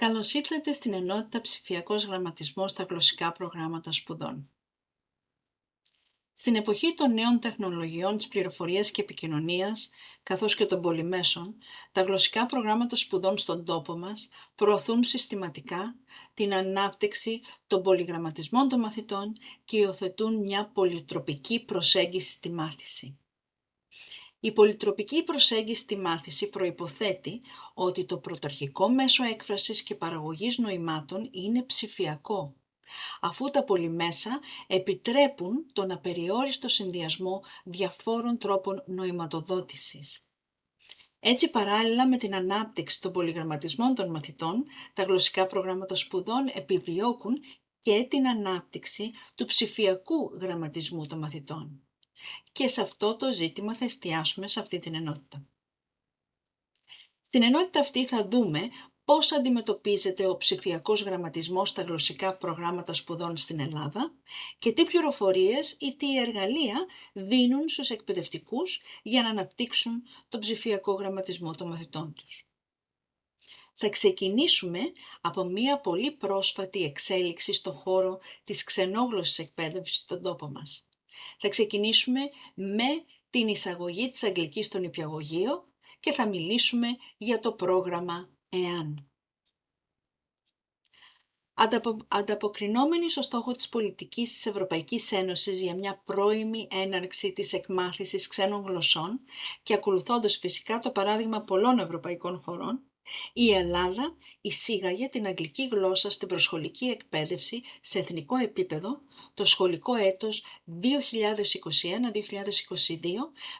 Καλώς ήρθατε στην ενότητα ψηφιακός γραμματισμός στα γλωσσικά προγράμματα σπουδών. Στην εποχή των νέων τεχνολογιών της πληροφορίας και επικοινωνίας, καθώς και των πολυμέσων, τα γλωσσικά προγράμματα σπουδών στον τόπο μας προωθούν συστηματικά την ανάπτυξη των πολυγραμματισμών των μαθητών και υιοθετούν μια πολυτροπική προσέγγιση στη μάθηση. Η πολυτροπική προσέγγιση στη μάθηση προϋποθέτει ότι το πρωταρχικό μέσο έκφρασης και παραγωγής νοημάτων είναι ψηφιακό, αφού τα πολυμέσα επιτρέπουν τον απεριόριστο συνδυασμό διαφόρων τρόπων νοηματοδότησης. Έτσι, παράλληλα με την ανάπτυξη των πολυγραμματισμών των μαθητών, τα γλωσσικά προγράμματα σπουδών επιδιώκουν και την ανάπτυξη του ψηφιακού γραμματισμού των μαθητών. Και σε αυτό το ζήτημα θα εστιάσουμε σε αυτή την ενότητα. Στην ενότητα αυτή θα δούμε πώς αντιμετωπίζεται ο ψηφιακός γραμματισμός στα γλωσσικά προγράμματα σπουδών στην Ελλάδα και τι πληροφορίες ή τι εργαλεία δίνουν στους εκπαιδευτικούς για να αναπτύξουν τον ψηφιακό γραμματισμό των μαθητών τους. Θα ξεκινήσουμε από μια πολύ πρόσφατη εξέλιξη στον χώρο της ξενόγλωσσης εκπαίδευσης στον τόπο μας. Θα ξεκινήσουμε με την εισαγωγή της αγγλικής στον νηπιαγωγείο και θα μιλήσουμε για το πρόγραμμα ΕΑΝ. Ανταποκρινόμενοι στο στόχο της πολιτικής της Ευρωπαϊκής Ένωσης για μια πρώιμη έναρξη της εκμάθησης ξένων γλωσσών και ακολουθώντας φυσικά το παράδειγμα πολλών ευρωπαϊκών χωρών, η Ελλάδα εισήγαγε την αγγλική γλώσσα στην προσχολική εκπαίδευση σε εθνικό επίπεδο το σχολικό έτος 2021-2022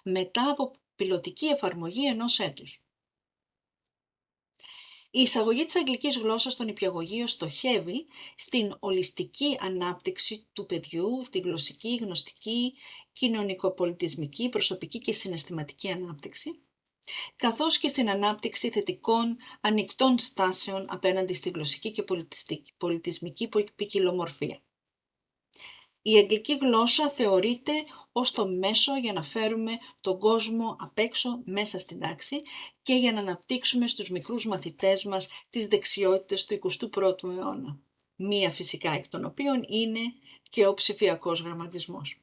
μετά από πιλωτική εφαρμογή ενός έτους. Η εισαγωγή της αγγλικής γλώσσας στο νηπιαγωγείο στοχεύει στην ολιστική ανάπτυξη του παιδιού, τη γλωσσική, γνωστική, κοινωνικοπολιτισμική, προσωπική και συναισθηματική ανάπτυξη, καθώς και στην ανάπτυξη θετικών ανοιχτών στάσεων απέναντι στη γλωσσική και πολιτισμική ποικιλομορφία. Η αγγλική γλώσσα θεωρείται ως το μέσο για να φέρουμε τον κόσμο απ' έξω μέσα στην τάξη και για να αναπτύξουμε στους μικρούς μαθητές μας τις δεξιότητες του 21ου αιώνα. Μία φυσικά εκ των οποίων είναι και ο ψηφιακός γραμματισμός.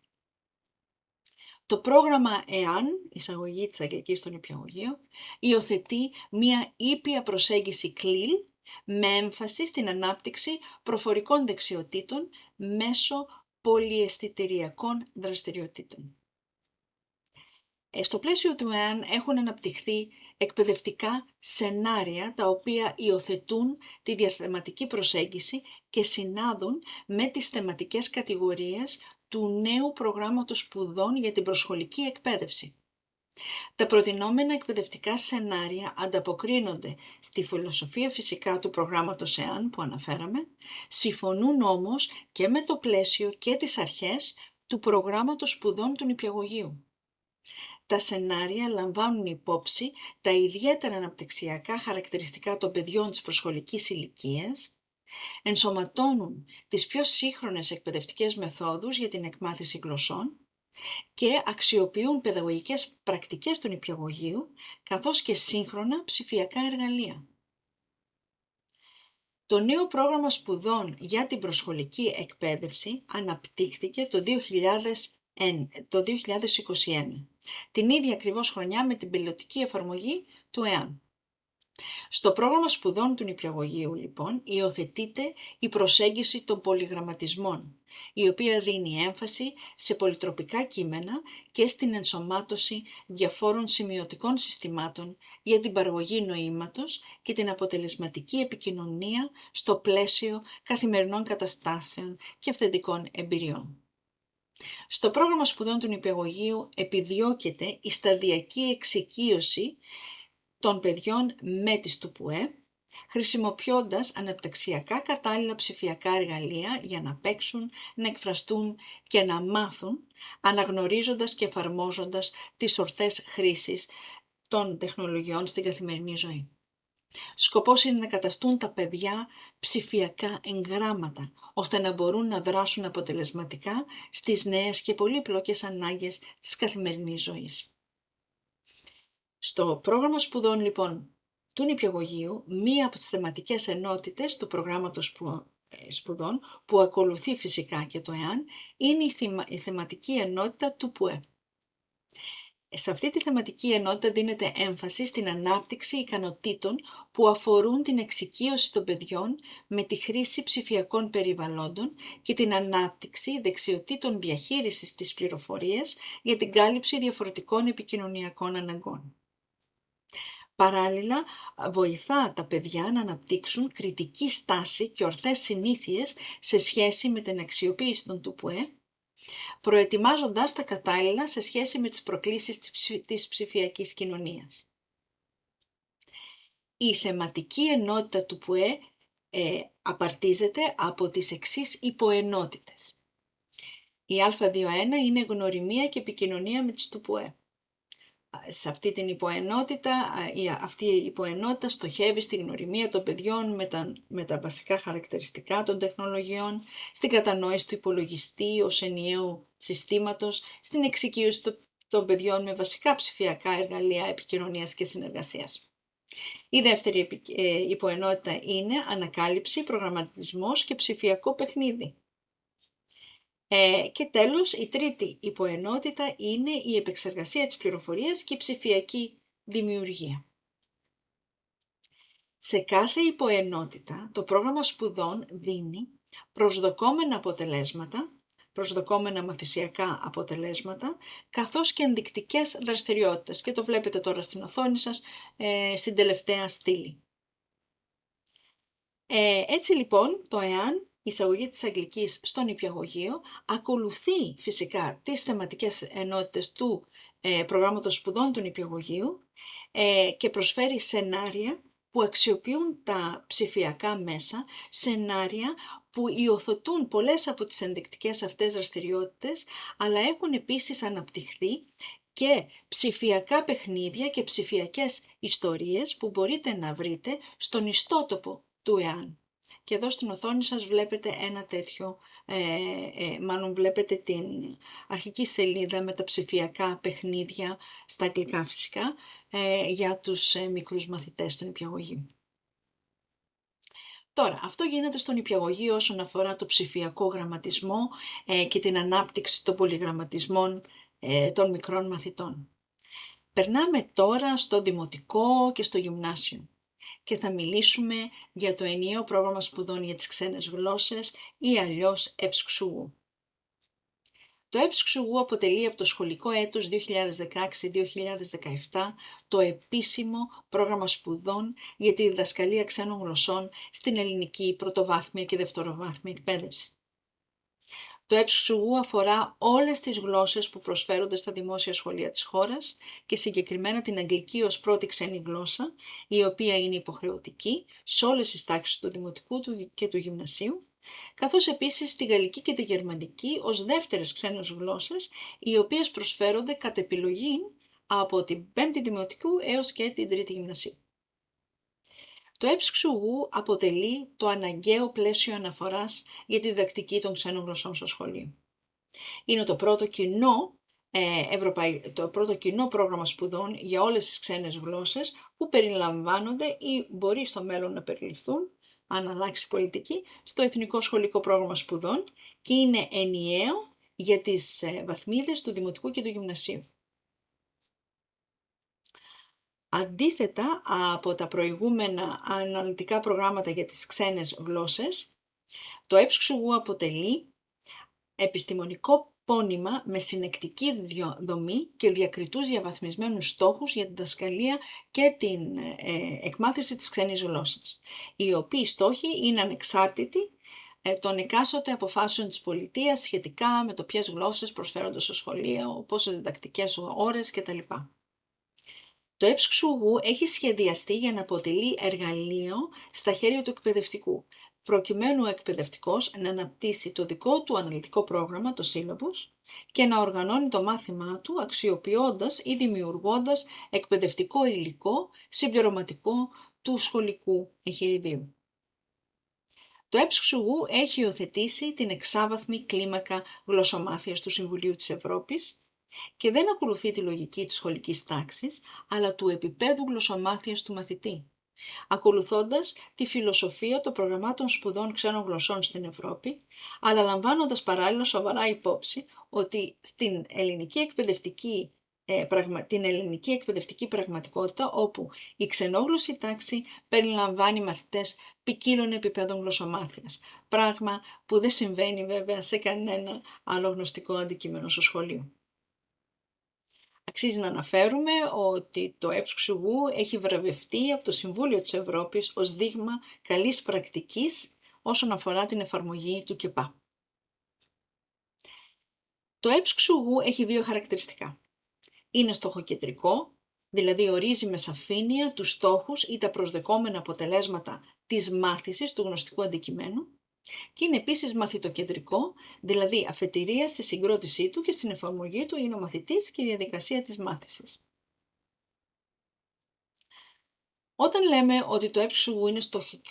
Το πρόγραμμα ΕΑΝ, εισαγωγή της αγγλικής στο νηπιαγωγείο, υιοθετεί μία ήπια προσέγγιση CLIL με έμφαση στην ανάπτυξη προφορικών δεξιοτήτων μέσω πολυαισθητηριακών δραστηριοτήτων. Στο πλαίσιο του ΕΑΝ έχουν αναπτυχθεί εκπαιδευτικά σενάρια τα οποία υιοθετούν τη διαθεματική προσέγγιση και συνάδουν με τις θεματικές κατηγορίες του νέου προγράμματος σπουδών για την προσχολική εκπαίδευση. Τα προτινόμενα εκπαιδευτικά σενάρια ανταποκρίνονται στη φιλοσοφία φυσικά του προγράμματος ΕΑΝ που αναφέραμε, συμφωνούν όμως και με το πλαίσιο και τις αρχές του προγράμματος σπουδών του νηπιαγωγείου. Τα σενάρια λαμβάνουν υπόψη τα ιδιαίτερα αναπτυξιακά χαρακτηριστικά των παιδιών της προσχολικής ηλικίας, ενσωματώνουν τις πιο σύγχρονες εκπαιδευτικές μεθόδους για την εκμάθηση γλωσσών και αξιοποιούν παιδαγωγικές πρακτικές του νηπιαγωγείου, καθώς και σύγχρονα ψηφιακά εργαλεία. Το νέο πρόγραμμα σπουδών για την προσχολική εκπαίδευση αναπτύχθηκε το 2021, την ίδια ακριβώς χρονιά με την πιλωτική εφαρμογή του ΕΑΝ. Στο πρόγραμμα σπουδών του νηπιαγωγείου, λοιπόν, υιοθετείται η προσέγγιση των πολυγραμματισμών, η οποία δίνει έμφαση σε πολυτροπικά κείμενα και στην ενσωμάτωση διαφόρων σημειωτικών συστημάτων για την παραγωγή νοήματος και την αποτελεσματική επικοινωνία στο πλαίσιο καθημερινών καταστάσεων και αυθεντικών εμπειριών. Στο πρόγραμμα σπουδών του νηπιαγωγείου επιδιώκεται η σταδιακή εξοικείωση των παιδιών με τις ΤΟΥΠΟΕ, χρησιμοποιώντας αναπτυξιακά κατάλληλα ψηφιακά εργαλεία για να παίξουν, να εκφραστούν και να μάθουν, αναγνωρίζοντας και εφαρμόζοντας τις ορθές χρήσεις των τεχνολογιών στην καθημερινή ζωή. Σκοπός είναι να καταστούν τα παιδιά ψηφιακά εγγράμματα, ώστε να μπορούν να δράσουν αποτελεσματικά στις νέες και πολύπλοκες ανάγκες της καθημερινής ζωής. Στο πρόγραμμα σπουδών, λοιπόν, του νηπιαγωγείου, μία από τις θεματικές ενότητες του προγράμματος σπουδών, που ακολουθεί φυσικά και το ΕΑΝ, είναι η θεματική ενότητα του ΠΟΕ. Σε αυτή τη θεματική ενότητα δίνεται έμφαση στην ανάπτυξη ικανοτήτων που αφορούν την εξοικείωση των παιδιών με τη χρήση ψηφιακών περιβαλλόντων και την ανάπτυξη δεξιοτήτων διαχείρισης της πληροφορίας για την κάλυψη διαφορετικών επικοινωνιακών αναγκών. Παράλληλα, βοηθά τα παιδιά να αναπτύξουν κριτική στάση και ορθές συνήθειες σε σχέση με την αξιοποίηση των ΤΠΟΕ, προετοιμάζοντας τα κατάλληλα σε σχέση με τις προκλήσεις της ψηφιακής κοινωνίας. Η θεματική ενότητα του ΠΟΕ απαρτίζεται από τις εξής υποενότητες. Η Α2.1 είναι γνωριμία και επικοινωνία με τις ΤΠΟΕ. Σε αυτή την υποενότητα, αυτή η υποενότητα στοχεύει στη γνωριμία των παιδιών με τα βασικά χαρακτηριστικά των τεχνολογιών, στην κατανόηση του υπολογιστή ως ενιαίου συστήματος, στην εξοικείωση των παιδιών με βασικά ψηφιακά εργαλεία επικοινωνίας και συνεργασίας. Η δεύτερη υποενότητα είναι ανακάλυψη, προγραμματισμός και ψηφιακό παιχνίδι. Και τέλος, η τρίτη υποενότητα είναι η επεξεργασία της πληροφορίας και η ψηφιακή δημιουργία. Σε κάθε υποενότητα, το πρόγραμμα σπουδών δίνει προσδοκόμενα μαθησιακά αποτελέσματα, καθώς και ενδεικτικές δραστηριότητες. Και το βλέπετε τώρα στην οθόνη σας, στην τελευταία στήλη. Έτσι λοιπόν, το ΕΑΝ, η εισαγωγή της αγγλικής στο νηπιαγωγείο, ακολουθεί φυσικά τις θεματικές ενότητες του προγράμματος σπουδών του νηπιαγωγείου και προσφέρει σενάρια που αξιοποιούν τα ψηφιακά μέσα, σενάρια που υιοθετούν πολλές από τις ενδεικτικές αυτές δραστηριότητες, αλλά έχουν επίσης αναπτυχθεί και ψηφιακά παιχνίδια και ψηφιακές ιστορίες που μπορείτε να βρείτε στον ιστότοπο του ΕΑΝ. Και εδώ στην οθόνη σας βλέπετε ένα τέτοιο, μάλλον βλέπετε την αρχική σελίδα με τα ψηφιακά παιχνίδια, στα αγγλικά φυσικά, για τους μικρούς μαθητές του νηπιαγωγείου. Τώρα, αυτό γίνεται στο νηπιαγωγείο όσον αφορά το ψηφιακό γραμματισμό και την ανάπτυξη των πολυγραμματισμών των μικρών μαθητών. Περνάμε τώρα στο δημοτικό και στο γυμνάσιο και θα μιλήσουμε για το ενιαίο πρόγραμμα σπουδών για τις ξένες γλώσσες ή αλλιώς ΕΠΣΞΟΥ. Το ΕΠΣΞΟΥ αποτελεί από το σχολικό έτος 2016-2017 το επίσημο πρόγραμμα σπουδών για τη διδασκαλία ξένων γλωσσών στην ελληνική πρωτοβάθμια και δευτεροβάθμια εκπαίδευση. Το ΕΠΣΞΟΥ αφορά όλες τις γλώσσες που προσφέρονται στα δημόσια σχολεία της χώρας και συγκεκριμένα την αγγλική ως πρώτη ξένη γλώσσα, η οποία είναι υποχρεωτική σε όλες τις τάξεις του δημοτικού και του γυμνασίου, καθώς επίσης τη γαλλική και τη γερμανική ως δεύτερες ξένες γλώσσες, οι οποίες προσφέρονται κατ' επιλογή από την 5η δημοτικού έως και την 3η γυμνασίου. Το ΕΠΣΞΟΥ αποτελεί το αναγκαίο πλαίσιο αναφοράς για τη διδακτική των ξένων γλωσσών στο σχολείο. Είναι το πρώτο κοινό πρόγραμμα σπουδών για όλες τις ξένες γλώσσες που περιλαμβάνονται ή μπορεί στο μέλλον να περιληφθούν, αν αλλάξει πολιτική, στο Εθνικό Σχολικό Πρόγραμμα Σπουδών και είναι ενιαίο για τις βαθμίδες του Δημοτικού και του Γυμνασίου. Αντίθετα από τα προηγούμενα αναλυτικά προγράμματα για τις ξένες γλώσσες, το ΕΠΣΞΟΥ αποτελεί επιστημονικό πόνημα με συνεκτική δομή και διακριτούς διαβαθμισμένους στόχους για την διδασκαλία και την εκμάθηση της ξένης γλώσσας, οι οποίοι στόχοι είναι ανεξάρτητοι των εκάστοτε αποφάσεων της πολιτείας σχετικά με το ποιες γλώσσες προσφέρονται στο σχολείο, πόσες διδακτικές ώρες κτλ. Το ΕΠΣΞΟΥ έχει σχεδιαστεί για να αποτελεί εργαλείο στα χέρια του εκπαιδευτικού, προκειμένου ο εκπαιδευτικός να αναπτύσσει το δικό του αναλυτικό πρόγραμμα, το σύλλογος, και να οργανώνει το μάθημά του αξιοποιώντας ή δημιουργώντας εκπαιδευτικό υλικό συμπληρωματικό του σχολικού εγχειριδίου. Το ΕΠΣΞΟΥ έχει υιοθετήσει την εξάβαθμη κλίμακα γλωσσομάθειας του Συμβουλίου της Ευρώπης και δεν ακολουθεί τη λογική της σχολικής τάξης, αλλά του επίπεδου γλωσσομάθειας του μαθητή, ακολουθώντας τη φιλοσοφία των προγραμμάτων σπουδών ξένων γλωσσών στην Ευρώπη, αλλά λαμβάνοντας παράλληλα σοβαρά υπόψη ότι την ελληνική εκπαιδευτική πραγματικότητα, όπου η ξενόγλωση τάξη περιλαμβάνει μαθητές ποικίλων επιπέδων γλωσσομάθειας, πράγμα που δεν συμβαίνει βέβαια σε κανένα άλλο γνωστικό αντικείμενο στο σχολείο. Αξίζει να αναφέρουμε ότι το ΕΨΓΟΥ έχει βραβευτεί από το Συμβούλιο της Ευρώπης ως δείγμα καλής πρακτικής όσον αφορά την εφαρμογή του ΚΕΠΑ. Το ΕΨΓΟΥ έχει δύο χαρακτηριστικά. Είναι στοχοκεντρικό, δηλαδή ορίζει με σαφήνεια τους στόχους ή τα προσδεκόμενα αποτελέσματα της μάθησης του γνωστικού αντικειμένου, και είναι επίσης μαθητοκεντρικό, δηλαδή αφετηρία στη συγκρότησή του και στην εφαρμογή του είναι ο μαθητής και η διαδικασία της μάθησης. Όταν λέμε ότι το ΕΨΓΟΥ είναι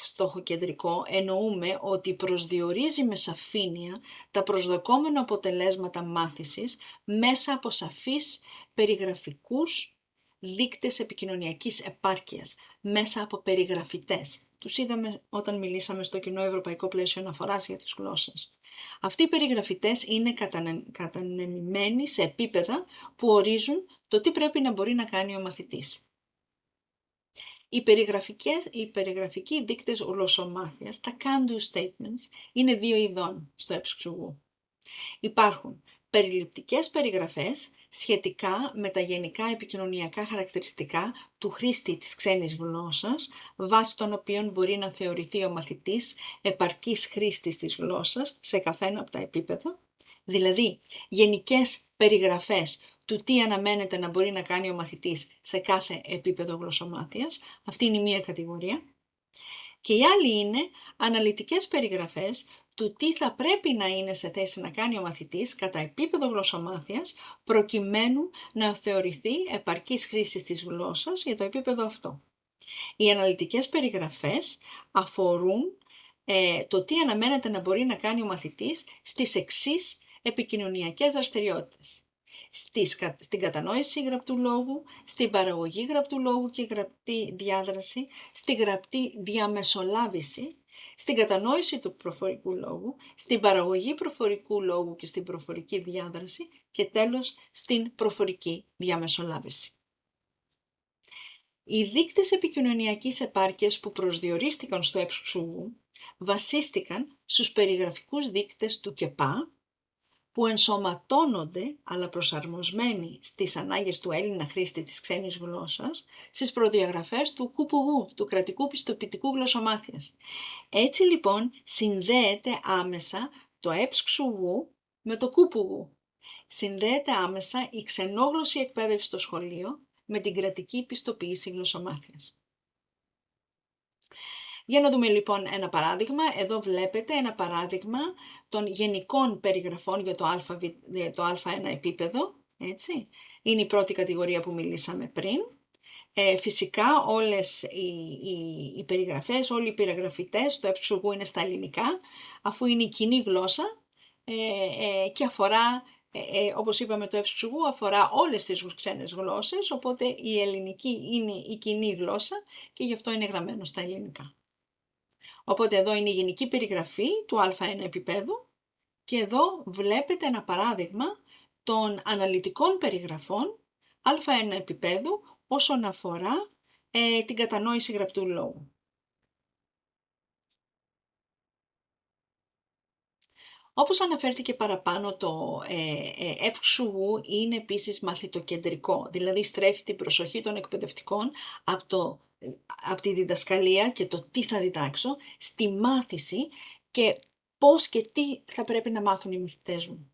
στοχοκεντρικό, εννοούμε ότι προσδιορίζει με σαφήνεια τα προσδοκόμενα αποτελέσματα μάθησης μέσα από σαφείς περιγραφικούς δείκτες επικοινωνιακής επάρκειας, μέσα από περιγραφητές. Τους είδαμε όταν μιλήσαμε στο κοινό ευρωπαϊκό πλαίσιο αναφοράς για τις γλώσσες. Αυτοί οι περιγραφητές είναι κατανεμημένοι σε επίπεδα που ορίζουν το τι πρέπει να μπορεί να κάνει ο μαθητής. Οι περιγραφικοί δείκτες γλωσσομάθειας, τα can-do statements, είναι δύο ειδών στο ΕΨΓΟΥ. Υπάρχουν περιληπτικές περιγραφές σχετικά με τα γενικά επικοινωνιακά χαρακτηριστικά του χρήστη της ξένης γλώσσας, βάσει των οποίων μπορεί να θεωρηθεί ο μαθητής επαρκής χρήστης της γλώσσας σε καθένα από τα επίπεδα, δηλαδή γενικές περιγραφές του τι αναμένεται να μπορεί να κάνει ο μαθητής σε κάθε επίπεδο γλωσσομάθειας. Αυτή είναι η μία κατηγορία. Και η άλλη είναι αναλυτικές περιγραφές του τι θα πρέπει να είναι σε θέση να κάνει ο μαθητής κατά επίπεδο γλωσσομάθειας, προκειμένου να θεωρηθεί επαρκής χρήσης της γλώσσας για το επίπεδο αυτό. Οι αναλυτικές περιγραφές αφορούν το τι αναμένεται να μπορεί να κάνει ο μαθητής στις εξής επικοινωνιακές δραστηριότητες. Στην κατανόηση γραπτού λόγου, στην παραγωγή γραπτού λόγου και γραπτή διάδραση, στη γραπτή διαμεσολάβηση, στην κατανόηση του προφορικού λόγου, στην παραγωγή προφορικού λόγου και στην προφορική διάδραση και τέλος στην προφορική διαμεσολάβηση. Οι δείκτες επικοινωνιακής επάρκειας που προσδιορίστηκαν στο ΕΨΓΟΥ βασίστηκαν στους περιγραφικούς δείκτες του ΚΕΠΑ, που ενσωματώνονται αλλά προσαρμοσμένοι στις ανάγκες του Έλληνα χρήστη της ξένης γλώσσας, στις προδιαγραφές του ΚΠΓ, του Κρατικού Πιστοποιητικού Γλωσσομάθειας. Έτσι λοιπόν συνδέεται άμεσα το ΕΨΓΟΥ με το ΚΠΓ. Συνδέεται άμεσα η ξενόγλωση εκπαίδευση στο σχολείο με την κρατική πιστοποίηση γλωσσομάθειας. Για να δούμε λοιπόν ένα παράδειγμα. Εδώ βλέπετε ένα παράδειγμα των γενικών περιγραφών για το Α1 επίπεδο. Έτσι. Είναι η πρώτη κατηγορία που μιλήσαμε πριν. Φυσικά όλες οι περιγραφές, όλοι οι περιγραφητές, το ΕΨΓΟΥ είναι στα ελληνικά, αφού είναι η κοινή γλώσσα και αφορά, όπως είπαμε, το ΕΨΓΟΥ αφορά όλες τις ξένες γλώσσες, οπότε η ελληνική είναι η κοινή γλώσσα και γι' αυτό είναι γραμμένο στα ελληνικά. Οπότε εδώ είναι η γενική περιγραφή του Α1 επίπεδου και εδώ βλέπετε ένα παράδειγμα των αναλυτικών περιγραφών Α1 επίπεδου όσον αφορά την κατανόηση γραπτού λόγου. Όπως αναφέρθηκε παραπάνω, το ΕΨΓΟΥ είναι επίσης μαθητοκεντρικό, δηλαδή στρέφει την προσοχή των εκπαιδευτικών από τη διδασκαλία και το τι θα διδάξω, στη μάθηση και πώς και τι θα πρέπει να μάθουν οι μαθητές μου.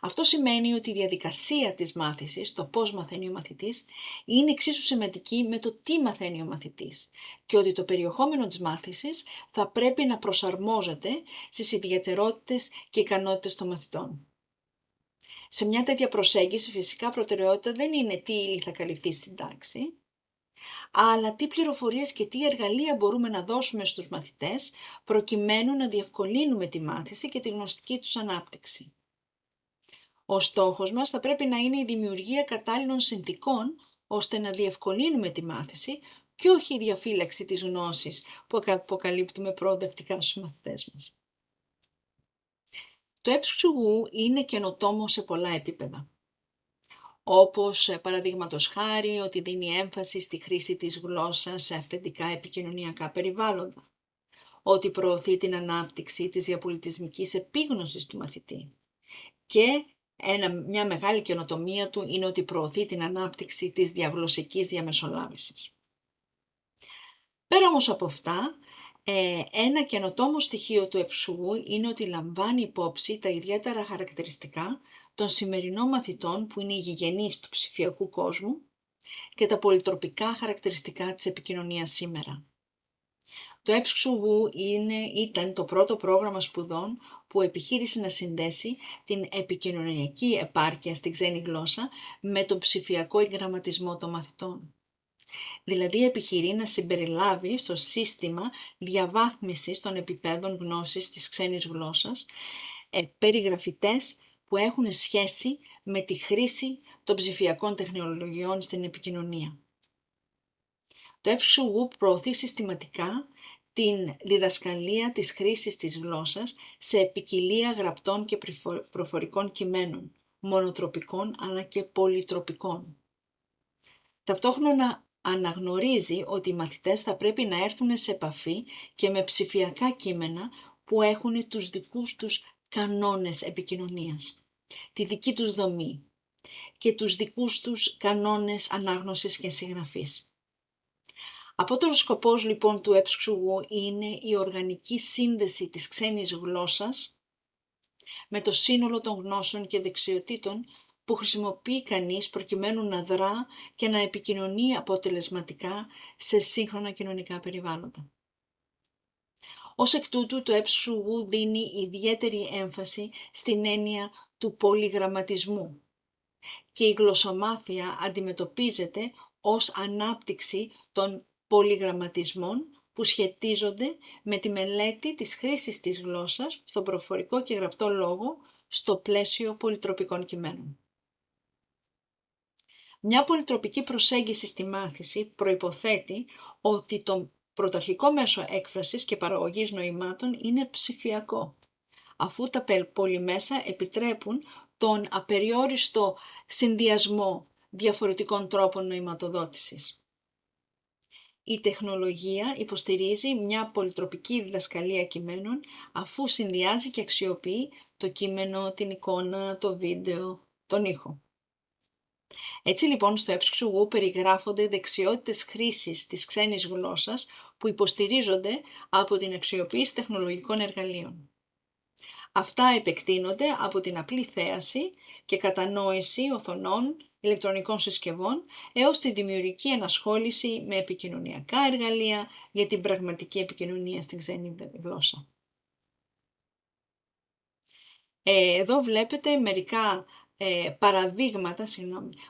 Αυτό σημαίνει ότι η διαδικασία της μάθησης, το πώς μαθαίνει ο μαθητής, είναι εξίσου σημαντική με το τι μαθαίνει ο μαθητής και ότι το περιεχόμενο της μάθησης θα πρέπει να προσαρμόζεται στις ιδιαιτερότητες και ικανότητες των μαθητών. Σε μια τέτοια προσέγγιση φυσικά προτεραιότητα δεν είναι τι ύλη θα καλυφθεί στην τάξη, αλλά τι πληροφορίες και τι εργαλεία μπορούμε να δώσουμε στους μαθητές προκειμένου να διευκολύνουμε τη μάθηση και τη γνωστική τους ανάπτυξη. Ο στόχος μας θα πρέπει να είναι η δημιουργία κατάλληλων συνθηκών ώστε να διευκολύνουμε τη μάθηση, και όχι η διαφύλαξη της γνώσης που αποκαλύπτουμε προοδευτικά στους μαθητές μας. Το έψουγου είναι καινοτόμο σε πολλά επίπεδα, όπως παραδείγματος χάρη ότι δίνει έμφαση στη χρήση της γλώσσας σε αυθεντικά επικοινωνιακά περιβάλλοντα, ότι προωθεί την ανάπτυξη της διαπολιτισμικής επίγνωσης του μαθητή και μια μεγάλη καινοτομία του είναι ότι προωθεί την ανάπτυξη της διαγλωσσικής διαμεσολάβησης. Πέρα όμως από αυτά, ένα καινοτόμο στοιχείο του έψουγου είναι ότι λαμβάνει υπόψη τα ιδιαίτερα χαρακτηριστικά των σημερινών μαθητών που είναι οι γηγενείς του ψηφιακού κόσμου και τα πολυτροπικά χαρακτηριστικά της επικοινωνίας σήμερα. Το έψουγου ήταν το πρώτο πρόγραμμα σπουδών που επιχείρησε να συνδέσει την επικοινωνιακή επάρκεια στη ξένη γλώσσα με τον ψηφιακό εγγραμματισμό των μαθητών. Δηλαδή επιχειρεί να συμπεριλάβει στο σύστημα διαβάθμισης των επιπέδων γνώσης της ξένης γλώσσας περιγραφητές που έχουν σχέση με τη χρήση των ψηφιακών τεχνολογιών στην επικοινωνία. Το έψουγου προωθεί συστηματικά την διδασκαλία της χρήσης της γλώσσας σε ποικιλία γραπτών και προφορικών κειμένων, μονοτροπικών αλλά και πολυτροπικών. Ταυτόχρονα αναγνωρίζει ότι οι μαθητές θα πρέπει να έρθουν σε επαφή και με ψηφιακά κείμενα που έχουν τους δικούς τους κανόνες επικοινωνίας, τη δική τους δομή και τους δικούς τους κανόνες ανάγνωσης και συγγραφής. Απότερος σκοπός λοιπόν του έψουγου είναι η οργανική σύνδεση της ξένης γλώσσας με το σύνολο των γνώσεων και δεξιοτήτων που χρησιμοποιεί κανείς προκειμένου να δρά και να επικοινωνεί αποτελεσματικά σε σύγχρονα κοινωνικά περιβάλλοντα. Ως εκ τούτου, το έψουγου δίνει ιδιαίτερη έμφαση στην έννοια του πολυγραμματισμού και η γλωσσομάθεια αντιμετωπίζεται ως ανάπτυξη των πολυγραμματισμών που σχετίζονται με τη μελέτη της χρήσης της γλώσσας στον προφορικό και γραπτό λόγο στο πλαίσιο πολυτροπικών κειμένων. Μια πολυτροπική προσέγγιση στη μάθηση προϋποθέτει ότι το πρωταρχικό μέσο έκφρασης και παραγωγής νοημάτων είναι ψηφιακό, αφού τα πολυμέσα επιτρέπουν τον απεριόριστο συνδυασμό διαφορετικών τρόπων νοηματοδότησης. Η τεχνολογία υποστηρίζει μια πολυτροπική διδασκαλία κειμένων αφού συνδυάζει και αξιοποιεί το κείμενο, την εικόνα, το βίντεο, τον ήχο. Έτσι λοιπόν στο έψουγου περιγράφονται δεξιότητες χρήσης της ξένης γλώσσας που υποστηρίζονται από την αξιοποίηση τεχνολογικών εργαλείων. Αυτά επεκτείνονται από την απλή θέαση και κατανόηση οθονών, ηλεκτρονικών συσκευών έως τη δημιουργική ενασχόληση με επικοινωνιακά εργαλεία για την πραγματική επικοινωνία στην ξένη γλώσσα. Εδώ βλέπετε μερικά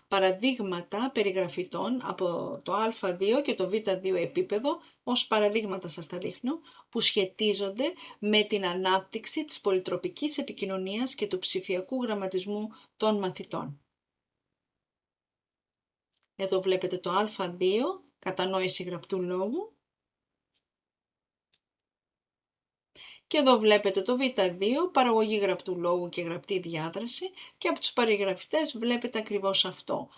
παραδείγματα περιγραφητών από το Α2 και το Β2 επίπεδο, ως παραδείγματα σας τα δείχνω, που σχετίζονται με την ανάπτυξη της πολυτροπικής επικοινωνίας και του ψηφιακού γραμματισμού των μαθητών. Εδώ βλέπετε το Α2, κατανόηση γραπτού λόγου. Και εδώ βλέπετε το Β2, παραγωγή γραπτού λόγου και γραπτή διάδραση και από τους παραγραφητές βλέπετε ακριβώς αυτό,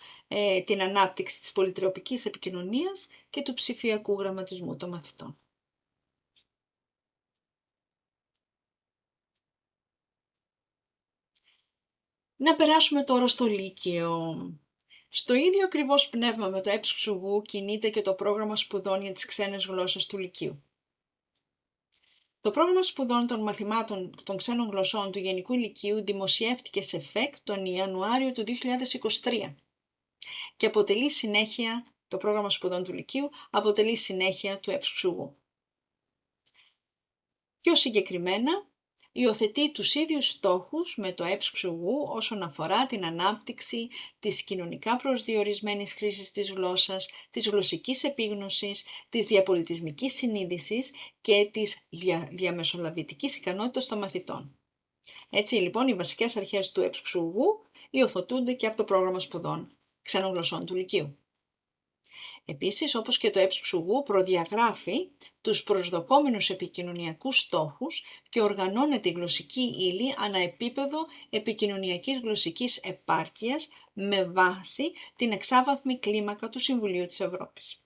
την ανάπτυξη της πολυτροπικής επικοινωνίας και του ψηφιακού γραμματισμού των μαθητών. Να περάσουμε τώρα στο Λύκειο. Στο ίδιο ακριβώς πνεύμα με το έψουγου κινείται και το πρόγραμμα σπουδών για τις ξένες γλώσσες του Λυκείου. Το πρόγραμμα σπουδών των μαθημάτων των ξένων γλωσσών του Γενικού Λυκείου δημοσιεύτηκε σε ΦΕΚ τον Ιανουάριο του 2023 και αποτελεί συνέχεια, το πρόγραμμα σπουδών του Λυκείου αποτελεί συνέχεια του έψουγου. Πιο συγκεκριμένα, υιοθετεί τους ίδιους στόχους με το έψουγου όσον αφορά την ανάπτυξη της κοινωνικά προσδιορισμένης χρήσης της γλώσσας, της γλωσσικής επίγνωσης, της διαπολιτισμικής συνείδησης και της διαμεσολαβητικής ικανότητας των μαθητών. Έτσι λοιπόν οι βασικές αρχές του έψουγου υιοθετούνται και από το πρόγραμμα σπουδών ξένων γλωσσών του Λυκείου. Επίσης, όπως και το ΕΨΓ προδιαγράφει τους προσδοκόμενους επικοινωνιακούς στόχους και οργανώνεται η γλωσσική ύλη ανά επίπεδο επικοινωνιακής γλωσσικής επάρκειας με βάση την εξάβαθμη κλίμακα του Συμβουλίου της Ευρώπης.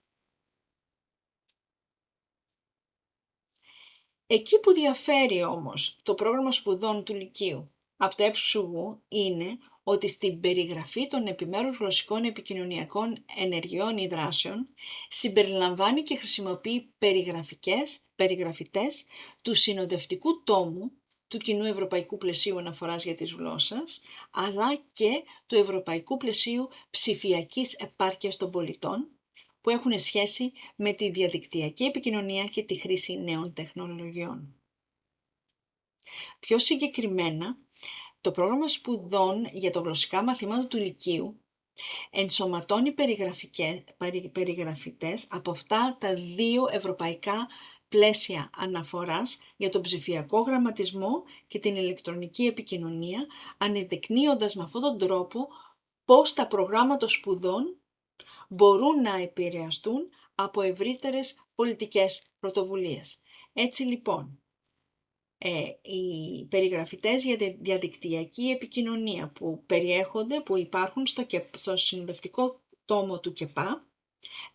Εκεί που διαφέρει όμως το πρόγραμμα σπουδών του Λυκείου από το ΕΨΓ είναι ότι στην περιγραφή των επιμέρους γλωσσικών επικοινωνιακών ενεργειών ή δράσεων συμπεριλαμβάνει και χρησιμοποιεί περιγραφητές του συνοδευτικού τόμου του Κοινού Ευρωπαϊκού Πλαισίου Αναφοράς για τις Γλώσσες, αλλά και του Ευρωπαϊκού Πλαισίου Ψηφιακής Επάρκειας των Πολιτών, που έχουν σχέση με τη διαδικτυακή επικοινωνία και τη χρήση νέων τεχνολογιών. Πιο συγκεκριμένα, το πρόγραμμα σπουδών για τα γλωσσικά μαθήματα του Λυκείου ενσωματώνει περιγραφητές από αυτά τα δύο ευρωπαϊκά πλαίσια αναφοράς για τον ψηφιακό γραμματισμό και την ηλεκτρονική επικοινωνία, ανεδεικνύοντας με αυτόν τον τρόπο πώς τα προγράμματα σπουδών μπορούν να επηρεαστούν από ευρύτερες πολιτικές πρωτοβουλίες. Έτσι λοιπόν, οι περιγραφητές για τη διαδικτυακή επικοινωνία που υπάρχουν στο συνοδευτικό τόμο του ΚΕΠΑ,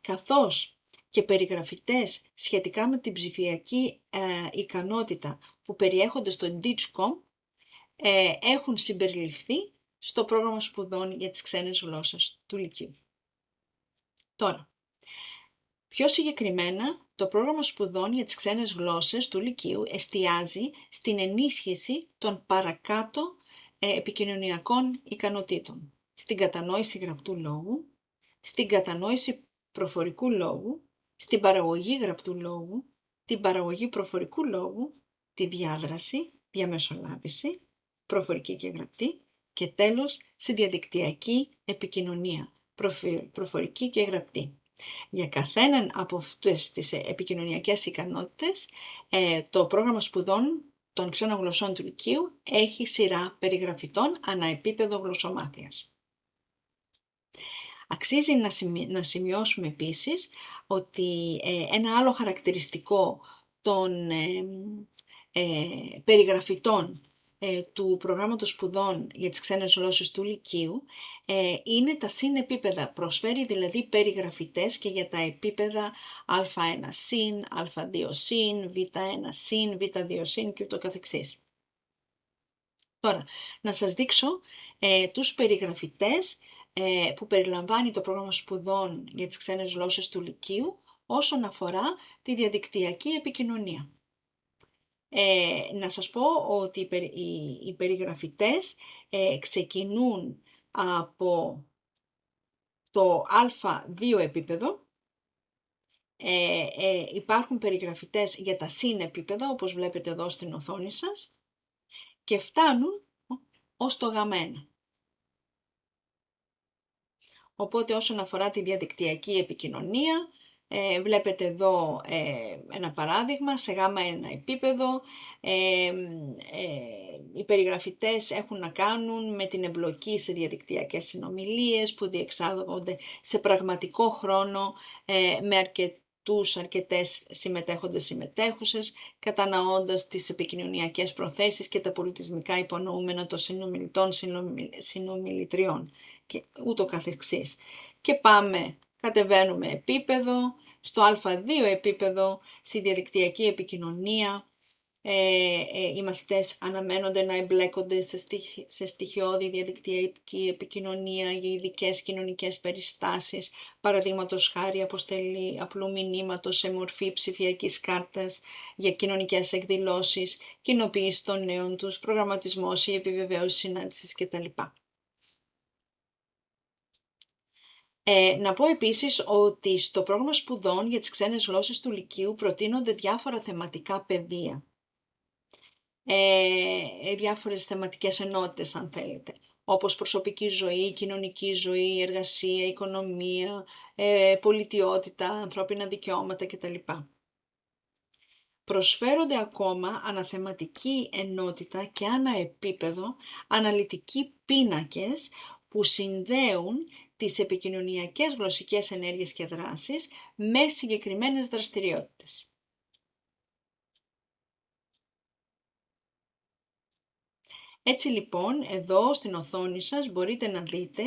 καθώς και περιγραφητές σχετικά με την ψηφιακή ικανότητα που περιέχονται στο DIGCOM, έχουν συμπεριληφθεί στο πρόγραμμα σπουδών για τις ξένες γλώσσες του Λυκείου. Τώρα, πιο συγκεκριμένα, το πρόγραμμα σπουδών για τις ξένες γλώσσες του Λυκείου εστιάζει στην ενίσχυση των παρακάτω επικοινωνιακών ικανοτήτων, στην κατανόηση γραπτού λόγου, στην κατανόηση προφορικού λόγου, στην παραγωγή γραπτού λόγου, την παραγωγή προφορικού λόγου, τη διάδραση, διαμεσολάβηση, προφορική και γραπτή και τέλος στη διαδικτυακή επικοινωνία, προφορική και γραπτή. Για καθέναν από αυτές τις επικοινωνιακές ικανότητες, το πρόγραμμα σπουδών των ξένων γλωσσών του Λυκείου έχει σειρά περιγραφητών ανά επίπεδο γλωσσομάθειας. Αξίζει να σημειώσουμε επίσης ότι ένα άλλο χαρακτηριστικό των περιγραφητών του προγράμματος σπουδών για τις ξένες γλώσσες του Λυκείου είναι τα συνεπίπεδα. Προσφέρει δηλαδή περιγραφητές και για τα επίπεδα α1 συν, α2 συν, β1 συν, β2 συν και ούτω καθεξής. Τώρα, να σας δείξω τους περιγραφητές που περιλαμβάνει το πρόγραμμα σπουδών για τις ξένες γλώσσες του Λυκείου όσον αφορά τη διαδικτυακή επικοινωνία. Να σας πω ότι οι περιγραφητές ξεκινούν από το α2 επίπεδο. Υπάρχουν περιγραφητές για τα συν επίπεδα, όπως βλέπετε εδώ στην οθόνη σας, και φτάνουν ως το γ1. Οπότε όσον αφορά τη διαδικτυακή επικοινωνία, βλέπετε εδώ ένα παράδειγμα σε γ1 επίπεδο. Οι περιγραφητές έχουν να κάνουν με την εμπλοκή σε διαδικτυακές συνομιλίες που διεξάγονται σε πραγματικό χρόνο με αρκετές συμμετέχουσες, καταναώντας τις επικοινωνιακές προθέσεις και τα πολιτισμικά υπονοούμενα των συνομιλητών, συνομιλητριών και ούτω καθεξής. Και κατεβαίνουμε επίπεδο, στο α2 επίπεδο, στη διαδικτυακή επικοινωνία. Οι μαθητές αναμένονται να εμπλέκονται σε στοιχειώδη διαδικτυακή επικοινωνία για ειδικές κοινωνικές περιστάσεις, παραδείγματος χάρη αποστελή απλού μηνύματος σε μορφή ψηφιακής κάρτας για κοινωνικές εκδηλώσεις, κοινοποίηση των νέων τους, προγραμματισμός ή επιβεβαίωση συνάντησης κτλ. Να πω επίσης ότι στο πρόγραμμα σπουδών για τις ξένες γλώσσες του Λυκείου προτείνονται διάφορα θεματικά πεδία. Διάφορες θεματικές ενότητες αν θέλετε, όπως προσωπική ζωή, κοινωνική ζωή, εργασία, οικονομία, πολιτιότητα, ανθρώπινα δικαιώματα κτλ. Προσφέρονται ακόμα αναθεματική ενότητα και ανά επίπεδο αναλυτικοί πίνακες που συνδέουν τις επικοινωνιακές γλωσσικές ενέργειες και δράσεις με συγκεκριμένες δραστηριότητες. Έτσι λοιπόν, εδώ στην οθόνη σας μπορείτε να δείτε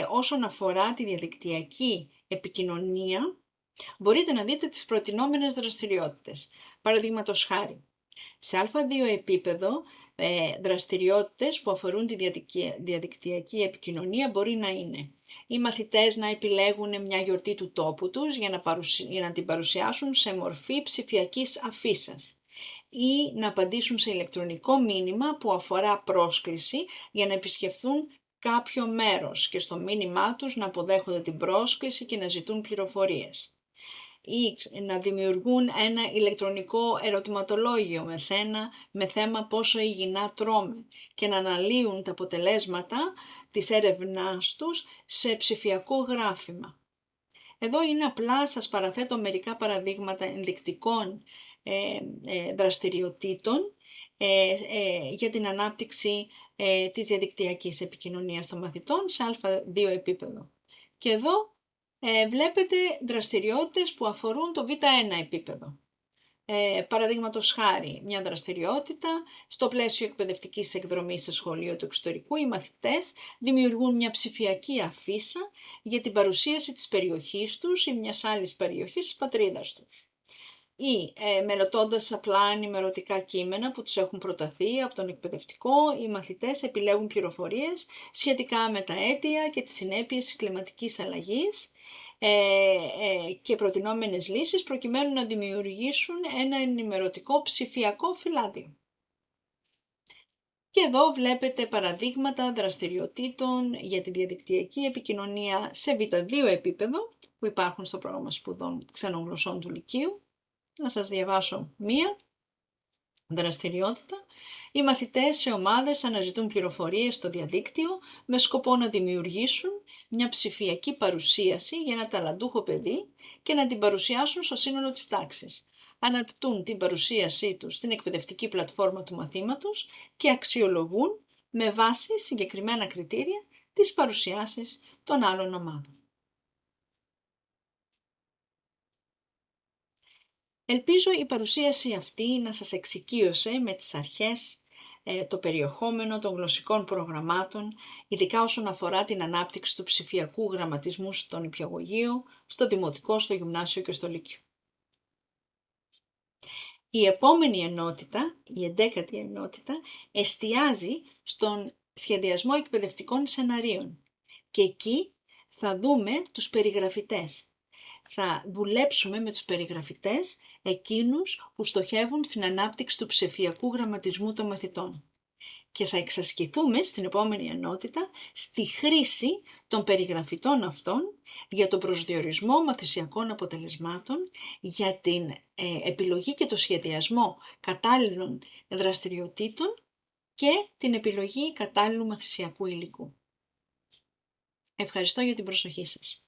όσον αφορά τη διαδικτυακή επικοινωνία, μπορείτε να δείτε τις προτινόμενες δραστηριότητες. Παραδείγματος χάρη, σε α2 επίπεδο, δραστηριότητες που αφορούν τη διαδικτυακή επικοινωνία μπορεί να είναι οι μαθητές να επιλέγουν μια γιορτή του τόπου τους για να την παρουσιάσουν σε μορφή ψηφιακής αφίσας ή να απαντήσουν σε ηλεκτρονικό μήνυμα που αφορά πρόσκληση για να επισκεφθούν κάποιο μέρος και στο μήνυμά τους να αποδέχονται την πρόσκληση και να ζητούν πληροφορίες. Ή να δημιουργούν ένα ηλεκτρονικό ερωτηματολόγιο με θέμα πόσο υγιεινά τρώμε και να αναλύουν τα αποτελέσματα της έρευνάς τους σε ψηφιακό γράφημα. Εδώ είναι απλά, σας παραθέτω μερικά παραδείγματα ενδεικτικών δραστηριοτήτων για την ανάπτυξη της διαδικτυακής επικοινωνίας των μαθητών σε α2 επίπεδο. Και εδώ βλέπετε δραστηριότητες που αφορούν το β1 επίπεδο. Παραδείγματος χάρη, μια δραστηριότητα στο πλαίσιο εκπαιδευτικής εκδρομής σε σχολείο του εξωτερικού, οι μαθητές δημιουργούν μια ψηφιακή αφίσα για την παρουσίαση της περιοχής τους ή μιας άλλης περιοχής της πατρίδας τους. Ή μελετώντας απλά ενημερωτικά κείμενα που τους έχουν προταθεί από τον εκπαιδευτικό, οι μαθητές επιλέγουν πληροφορίες σχετικά με τα αίτια και τις συνέπειες της κλιματικής αλλαγής και προτινόμενες λύσεις προκειμένου να δημιουργήσουν ένα ενημερωτικό ψηφιακό φυλάδιο. Και εδώ βλέπετε παραδείγματα δραστηριοτήτων για τη διαδικτυακή επικοινωνία σε β2 επίπεδο που υπάρχουν στο πρόγραμμα σπουδών ξένων γλωσσών του Λυκείου. Να σας διαβάσω μία δραστηριότητα. Οι μαθητές σε ομάδες αναζητούν πληροφορίες στο διαδίκτυο με σκοπό να δημιουργήσουν μια ψηφιακή παρουσίαση για ένα ταλαντούχο παιδί και να την παρουσιάσουν στο σύνολο της τάξης. Αναρτούν την παρουσίασή τους στην εκπαιδευτική πλατφόρμα του μαθήματος και αξιολογούν με βάση συγκεκριμένα κριτήρια τις παρουσιάσεις των άλλων ομάδων. Ελπίζω η παρουσίαση αυτή να σας εξοικείωσε με τις αρχές, το περιεχόμενο των γλωσσικών προγραμμάτων, ειδικά όσον αφορά την ανάπτυξη του ψηφιακού γραμματισμού στον νηπιαγωγείο, στο δημοτικό, στο γυμνάσιο και στο λύκειο. Η επόμενη ενότητα, η 11η ενότητα, εστιάζει στον σχεδιασμό εκπαιδευτικών σεναρίων και εκεί θα δούμε τους περιγραφητές. Θα δουλέψουμε με τους περιγραφητές εκείνους που στοχεύουν στην ανάπτυξη του ψηφιακού γραμματισμού των μαθητών και θα εξασκηθούμε στην επόμενη ενότητα στη χρήση των περιγραφητών αυτών για τον προσδιορισμό μαθησιακών αποτελεσμάτων, για την επιλογή και το σχεδιασμό κατάλληλων δραστηριοτήτων και την επιλογή κατάλληλου μαθησιακού υλικού. Ευχαριστώ για την προσοχή σας.